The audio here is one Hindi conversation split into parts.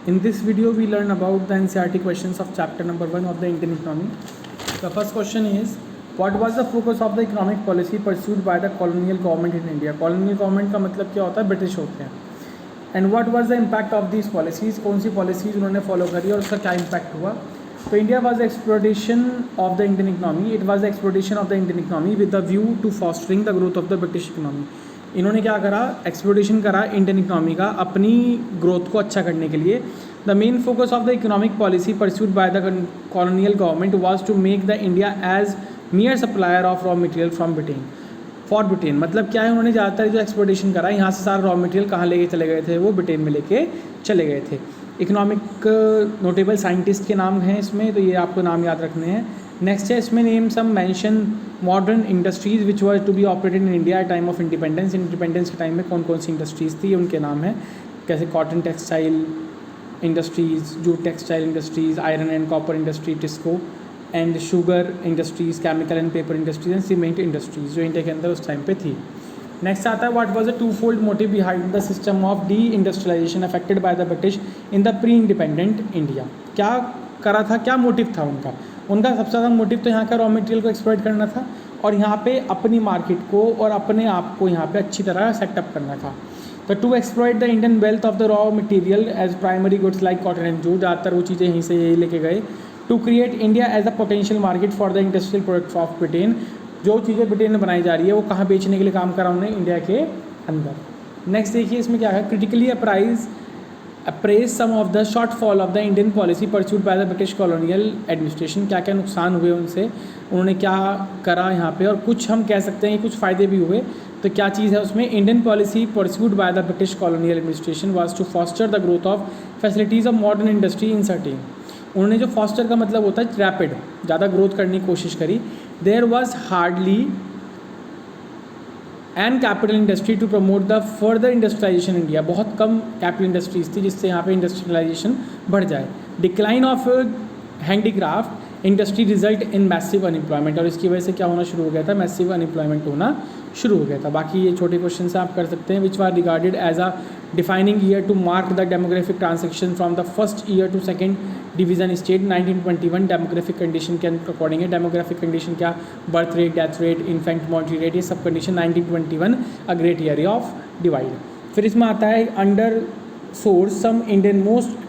In this video, we learn about the NCERT questions of chapter number 1 of the Indian economy. The first question is, what was the focus of the economic policy pursued by the colonial government in India? Colonial government का मतलब क्या होता है? ब्रिटिश होते हैं. And what was the impact of these policies? कौन सी policies उन्होंने follow करी और उसका क्या impact हुआ? तो India was the exploitation of the Indian economy. It was the exploitation of the Indian economy with the view to fostering the growth of the British economy. इन्होंने क्या करा? एक्सप्लोटेशन करा इंडियन इकोनॉमी का अपनी ग्रोथ को अच्छा करने के लिए. The main focus of the economic policy pursued by the colonial government was to make the India as near supplier of raw material from Britain for Britain. मतलब क्या है, उन्होंने ज़्यादातर जो एक्सप्लोटेशन करा, यहाँ से सारा रॉ मटेरियल कहाँ लेके चले गए थे? वो ब्रिटेन में लेके चले गए थे. इकोनॉमिक नोटेबल साइंटिस्ट के नाम हैं इसमें, तो ये आपको नाम याद रखने हैं. नेक्स्ट है इसमें name some mention modern industries which were to be operated in India at time of independence. Independence के टाइम में कौन कौन सी इंडस्ट्रीज़ थी, उनके नाम हैं. कैसे cotton textile industries, jute textile industries, iron and copper industry TISCO, and sugar industries, chemical and paper industries and cement industries जो इंडिया के अंदर उस टाइम पे थी. नेक्स्ट आता है, what was the two fold motive behind the system of de industrialisation affected by the British in the pre independent India. क्या करा था, क्या मोटिव था उनका? उनका सबसे ज़्यादा मोटिव तो यहाँ का रॉ मटेरियल को एक्सप्लॉइट करना था और यहाँ पे अपनी मार्केट को और अपने आप को यहाँ पे अच्छी तरह सेटअप करना था. तो to exploit the Indian wealth of the raw material as primary goods like cotton and jute, ज़्यादातर वो चीज़ें यहीं से यही लेके गए. To create India as a potential market for the industrial products of Britain. जो चीज़ें ब्रिटेन में बनाई जा रही है वो कहाँ बेचने के लिए काम करा उन्होंने? इंडिया के अंदर. नेक्स्ट देखिए इसमें क्या है, critically appraise some of the shortfall of the Indian policy pursued by the British colonial administration. क्या क्या नुकसान हुए उनसे, उन्होंने क्या करा यहाँ पे, और कुछ हम कह सकते हैं कि कुछ फ़ायदे भी हुए. तो क्या चीज़ है उसमें? Indian policy pursued by the British colonial administration was to foster the growth of facilities of modern industry in certain. उन्होंने जो फॉस्टर का मतलब होता है रैपिड, ज़्यादा ग्रोथ करने की कोशिश करी. There was hardly and capital industry to promote the further industrialisation India. बहुत कम कैपिटल इंडस्ट्रीज थी जिससे यहाँ पे इंडस्ट्रियलाइजेशन बढ़ जाए. Decline of handicraft industry result in massive unemployment, और इसकी वजह से क्या होना शुरू हो गया था? मैसिव अनएम्प्लॉयमेंट होना शुरू हो गया था. बाकी ये छोटे क्वेश्चन से आप कर सकते हैं. Which are regarded as a defining year to mark the demographic transaction from the first year to second division state 1921. Demographic condition के अकॉर्डिंग है. डेमोग्राफिक कंडीशन क्या? Birth rate, death rate, infant mortality rate, ये सब condition 1921 a great year of divide. फिर इसमें आता है under source some Indian most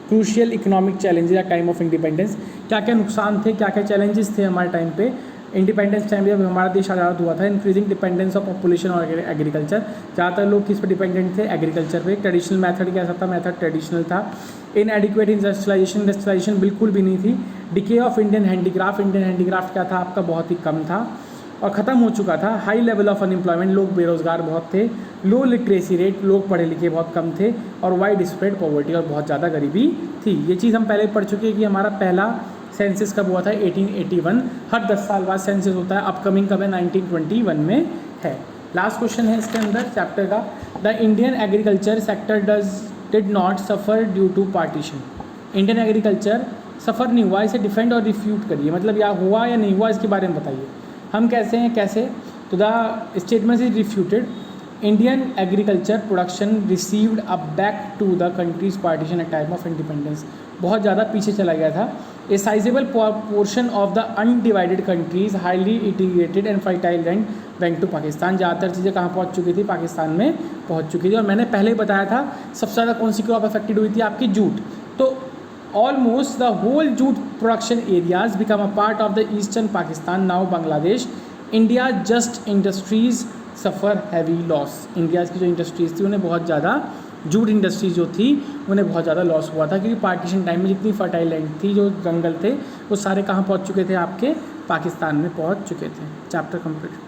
crucial economic challenges at time of independence. क्या क्या नुकसान थे, क्या क्या चैलेंजेस थे हमारे टाइम पे इंडिपेंडेंस टाइम जब हमारा देश आज़ाद हुआ था? इंक्रीजिंग डिपेंडेंस ऑफ पॉपुलेशन और एग्रीकल्चर. ज़्यादातर लोग किस पर डिपेंडेंट थे? एग्रीकल्चर पे. ट्रेडिशनल मेथड कैसा था? मेथड ट्रेडिशनल था. इन एडिक्वेट इंडस्ट्रियलाइजेशन बिल्कुल भी नहीं थी. Decay of Indian handicraft. Indian handicraft क्या था आपका? बहुत ही कम था और ख़त्म हो चुका था. हाई लेवल ऑफ अनएम्प्लॉयमेंट, लोग बेरोज़गार बहुत थे. लो लिटरेसी रेट, लोग पढ़े लिखे बहुत कम थे. और वाइड स्प्रेड पॉवर्टी, और बहुत ज़्यादा गरीबी थी. ये चीज़ हम पहले पढ़ चुके हैं कि हमारा पहला सेंसस कब हुआ था? 1881. हर 10 साल बाद सेंसस होता है. अपकमिंग कब है? 1921 में है. लास्ट क्वेश्चन है इसके अंदर चैप्टर का, the Indian agriculture sector did not suffer due to partition. Indian agriculture suffer नहीं हुआ, इसे डिफेंड और रिफ्यूट करिए. मतलब या हुआ या नहीं हुआ, इसके बारे में बताइए. हम कैसे हैं, कैसे? तो the statement is refuted. Indian agriculture production received a back to the country's partition at time of independence. बहुत ज़्यादा पीछे चला गया था. A sizeable portion of the undivided country's highly integrated and fertile land went to Pakistan. ज़्यादातर चीज़ें कहाँ पहुँच चुकी थी? पाकिस्तान में पहुँच चुकी थी. और मैंने पहले ही बताया था सबसे ज़्यादा कौन सी क्रॉप अफेक्टेड हुई थी? आपकी जूट. तो almost the whole jute production areas become a part of the eastern Pakistan, now Bangladesh. India just industries suffer heavy loss. India की जो इंडस्ट्रीज़ थी उन्हें बहुत ज़्यादा, जूट इंडस्ट्रीज जो थी उन्हें बहुत ज़्यादा लॉस हुआ था, क्योंकि पार्टीशन टाइम में जितनी फर्टाइल लैंड थी, जो जंगल थे, वो सारे कहाँ पहुँच चुके थे? आपके पाकिस्तान में पहुँच चुके थे. Chapter complete.